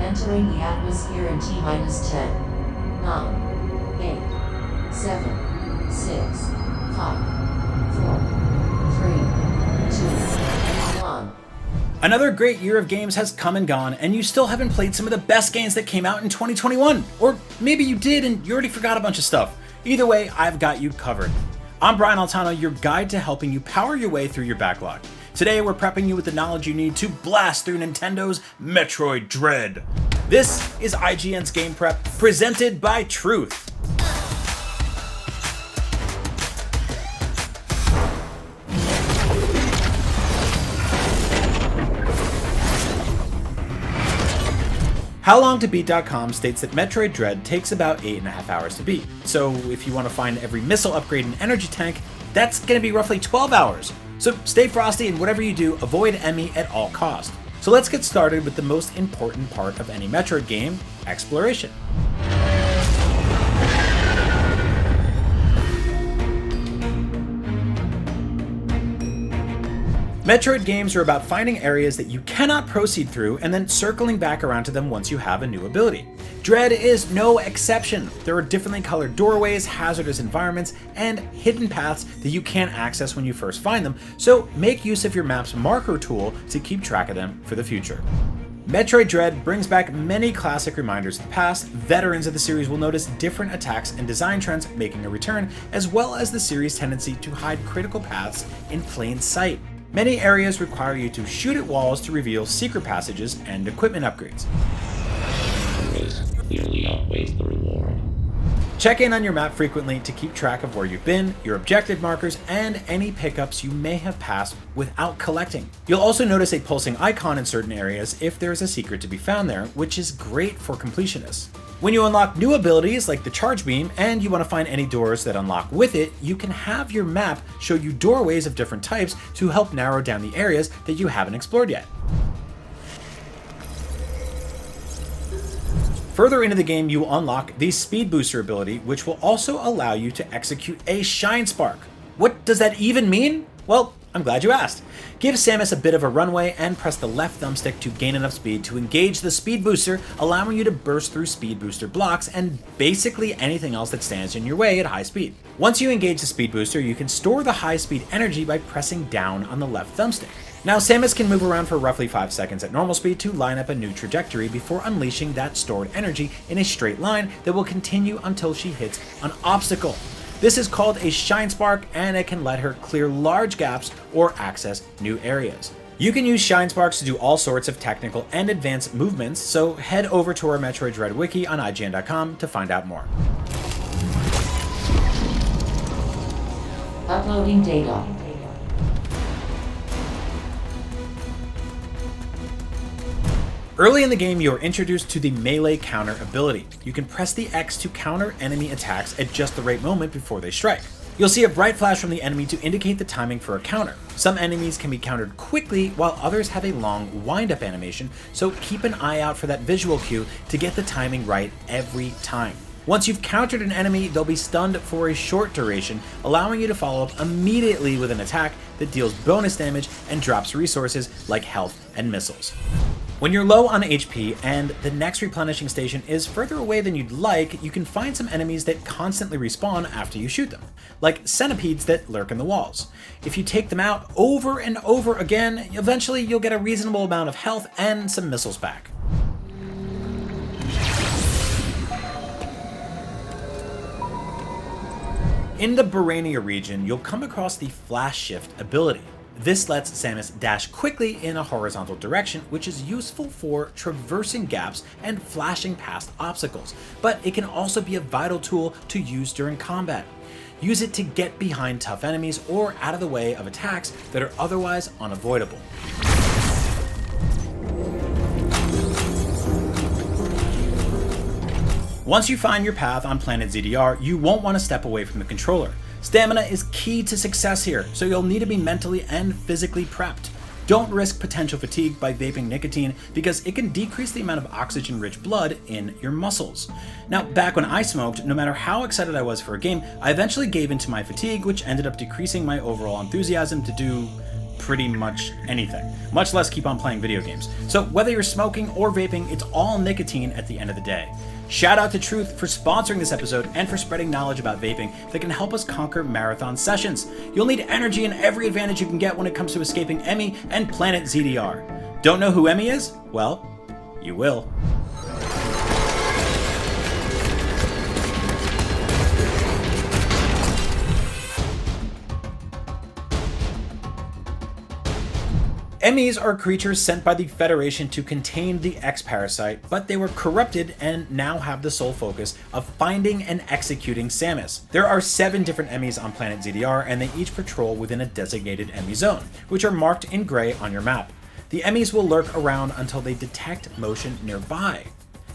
Entering the atmosphere in T-minus 10, 9, 8, 7, 6, 5, 4, 3, 2, 1. Another great year of games has come and gone, and you still haven't played some of the best games that came out in 2021. Or maybe you did and you already forgot a bunch of stuff. Either way, I've got you covered. I'm Brian Altano, your guide to helping you power your way through your backlog. Today we're prepping you with the knowledge you need to blast through Nintendo's Metroid Dread. This is IGN's Game Prep, presented by Truth. HowLongToBeat.com states that Metroid Dread takes about 8.5 hours to beat. So if you want to find every missile upgrade and energy tank, that's going to be roughly 12 hours. So stay frosty, and whatever you do, avoid E.M.M.I at all costs. So let's get started with the most important part of any Metroid game, exploration. Metroid games are about finding areas that you cannot proceed through and then circling back around to them once you have a new ability. Dread is no exception. There are differently colored doorways, hazardous environments, and hidden paths that you can't access when you first find them, so make use of your map's marker tool to keep track of them for the future. Metroid Dread brings back many classic reminders of the past. Veterans of the series will notice different attacks and design trends making a return, as well as the series' tendency to hide critical paths in plain sight. Many areas require you to shoot at walls to reveal secret passages and equipment upgrades. The risk clearly outweighs the reward. Check in on your map frequently to keep track of where you've been, your objective markers, and any pickups you may have passed without collecting. You'll also notice a pulsing icon in certain areas if there is a secret to be found there, which is great for completionists. When you unlock new abilities like the Charge Beam and you want to find any doors that unlock with it, you can have your map show you doorways of different types to help narrow down the areas that you haven't explored yet. Further into the game, you will unlock the Speed Booster ability, which will also allow you to execute a Shine Spark. What does that even mean? Well, I'm glad you asked. Give Samus a bit of a runway and press the left thumbstick to gain enough speed to engage the Speed Booster, allowing you to burst through Speed Booster blocks and basically anything else that stands in your way at high speed. Once you engage the Speed Booster, you can store the high speed energy by pressing down on the left thumbstick. Now Samus can move around for roughly 5 seconds at normal speed to line up a new trajectory before unleashing that stored energy in a straight line that will continue until she hits an obstacle. This is called a Shine Spark, and it can let her clear large gaps or access new areas. You can use Shine Sparks to do all sorts of technical and advanced movements, so head over to our Metroid Dread wiki on IGN.com to find out more. Uploading data. Early in the game, you are introduced to the melee counter ability. You can press the X to counter enemy attacks at just the right moment before they strike. You'll see a bright flash from the enemy to indicate the timing for a counter. Some enemies can be countered quickly, while others have a long wind-up animation, so keep an eye out for that visual cue to get the timing right every time. Once you've countered an enemy, they'll be stunned for a short duration, allowing you to follow up immediately with an attack that deals bonus damage and drops resources like health and missiles. When you're low on HP and the next replenishing station is further away than you'd like, you can find some enemies that constantly respawn after you shoot them, like centipedes that lurk in the walls. If you take them out over and over again, eventually you'll get a reasonable amount of health and some missiles back. In the Barania region, you'll come across the Flash Shift ability. This lets Samus dash quickly in a horizontal direction, which is useful for traversing gaps and flashing past obstacles, but it can also be a vital tool to use during combat. Use it to get behind tough enemies or out of the way of attacks that are otherwise unavoidable. Once you find your path on planet ZDR, you won't want to step away from the controller. Stamina is key to success here, so you'll need to be mentally and physically prepped. Don't risk potential fatigue by vaping nicotine because it can decrease the amount of oxygen-rich blood in your muscles. Now, back when I smoked, no matter how excited I was for a game, I eventually gave in to my fatigue, which ended up decreasing my overall enthusiasm to do pretty much anything, much less keep on playing video games. So whether you're smoking or vaping, it's all nicotine at the end of the day. Shout out to Truth for sponsoring this episode and for spreading knowledge about vaping that can help us conquer marathon sessions. You'll need energy and every advantage you can get when it comes to escaping E.M.M.I and Planet ZDR. Don't know who E.M.M.I is? Well, you will. E.M.M.Is are creatures sent by the Federation to contain the X-Parasite, but they were corrupted and now have the sole focus of finding and executing Samus. There are 7 different E.M.M.Is on Planet ZDR, and they each patrol within a designated E.M.M.I zone, which are marked in gray on your map. The E.M.M.Is will lurk around until they detect motion nearby.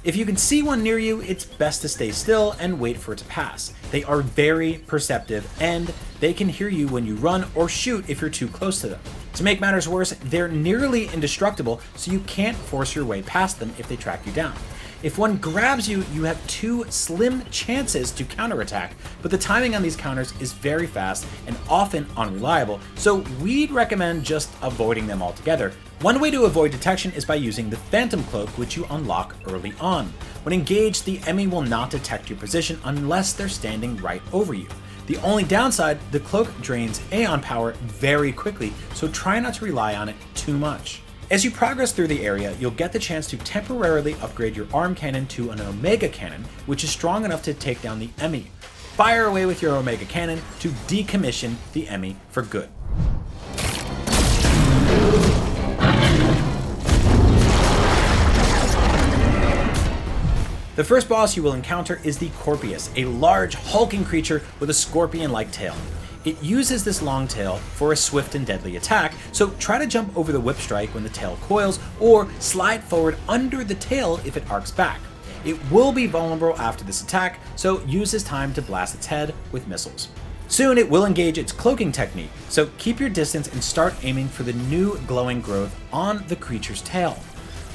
If you can see one near you, it's best to stay still and wait for it to pass. They are very perceptive, and they can hear you when you run or shoot if you're too close to them. To make matters worse, they're nearly indestructible, so you can't force your way past them if they track you down. If one grabs you, you have 2 slim chances to counterattack, but the timing on these counters is very fast and often unreliable, so we'd recommend just avoiding them altogether. One way to avoid detection is by using the Phantom Cloak, which you unlock early on. When engaged, the E.M.M.I will not detect your position unless they're standing right over you. The only downside, the cloak drains Aeon power very quickly, so try not to rely on it too much. As you progress through the area, you'll get the chance to temporarily upgrade your arm cannon to an Omega Cannon, which is strong enough to take down the E.M.M.I. Fire away with your Omega Cannon to decommission the E.M.M.I for good. The first boss you will encounter is the Corpius, a large, hulking creature with a scorpion-like tail. It uses this long tail for a swift and deadly attack, so try to jump over the whip strike when the tail coils, or slide forward under the tail if it arcs back. It will be vulnerable after this attack, so use this time to blast its head with missiles. Soon it will engage its cloaking technique, so keep your distance and start aiming for the new glowing growth on the creature's tail.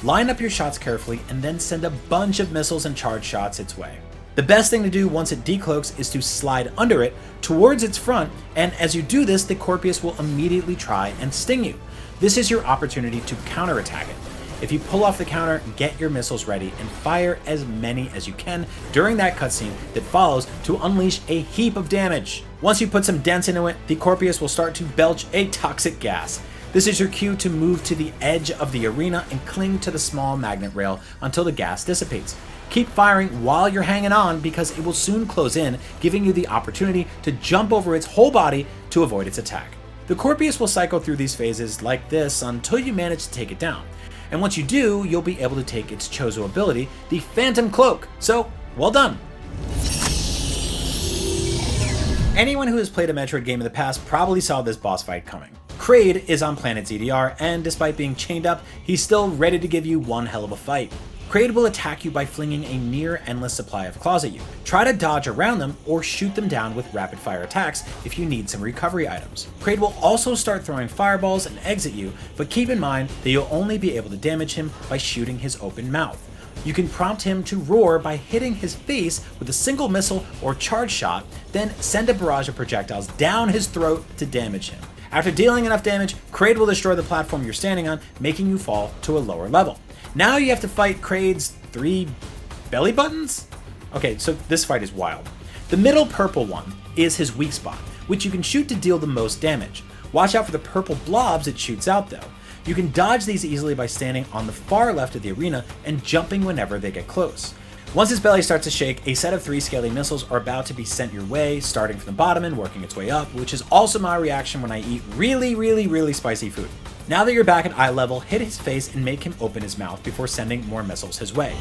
Line up your shots carefully and then send a bunch of missiles and charge shots its way. The best thing to do once it decloaks is to slide under it towards its front, and as you do this, the Corpius will immediately try and sting you. This is your opportunity to counterattack it. If you pull off the counter, get your missiles ready and fire as many as you can during that cutscene that follows to unleash a heap of damage. Once you put some dents into it, the Corpius will start to belch a toxic gas. This is your cue to move to the edge of the arena and cling to the small magnet rail until the gas dissipates. Keep firing while you're hanging on because it will soon close in, giving you the opportunity to jump over its whole body to avoid its attack. The Corpius will cycle through these phases like this until you manage to take it down. And once you do, you'll be able to take its Chozo ability, the Phantom Cloak. So, well done! Anyone who has played a Metroid game in the past probably saw this boss fight coming. Kraid is on Planet ZDR, and despite being chained up, he's still ready to give you one hell of a fight. Kraid will attack you by flinging a near endless supply of claws at you. Try to dodge around them or shoot them down with rapid fire attacks if you need some recovery items. Kraid will also start throwing fireballs and eggs at you, but keep in mind that you'll only be able to damage him by shooting his open mouth. You can prompt him to roar by hitting his face with a single missile or charge shot, then send a barrage of projectiles down his throat to damage him. After dealing enough damage, Kraid will destroy the platform you're standing on, making you fall to a lower level. Now you have to fight Kraid's 3 belly buttons? Okay, so this fight is wild. The middle purple one is his weak spot, which you can shoot to deal the most damage. Watch out for the purple blobs it shoots out though. You can dodge these easily by standing on the far left of the arena and jumping whenever they get close. Once his belly starts to shake, a set of 3 scaly missiles are about to be sent your way, starting from the bottom and working its way up, which is also my reaction when I eat really spicy food. Now that you're back at eye level, hit his face and make him open his mouth before sending more missiles his way.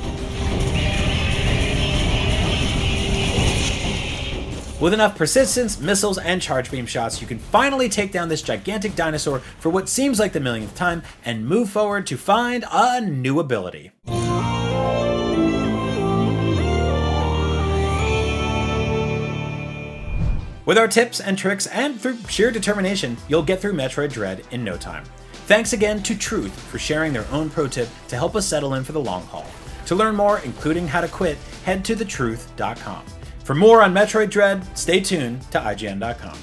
With enough persistence, missiles, and charge beam shots, you can finally take down this gigantic dinosaur for what seems like the millionth time and move forward to find a new ability. With our tips and tricks and through sheer determination, you'll get through Metroid Dread in no time. Thanks again to Truth for sharing their own pro tip to help us settle in for the long haul. To learn more, including how to quit, head to thetruth.com. For more on Metroid Dread, stay tuned to IGN.com.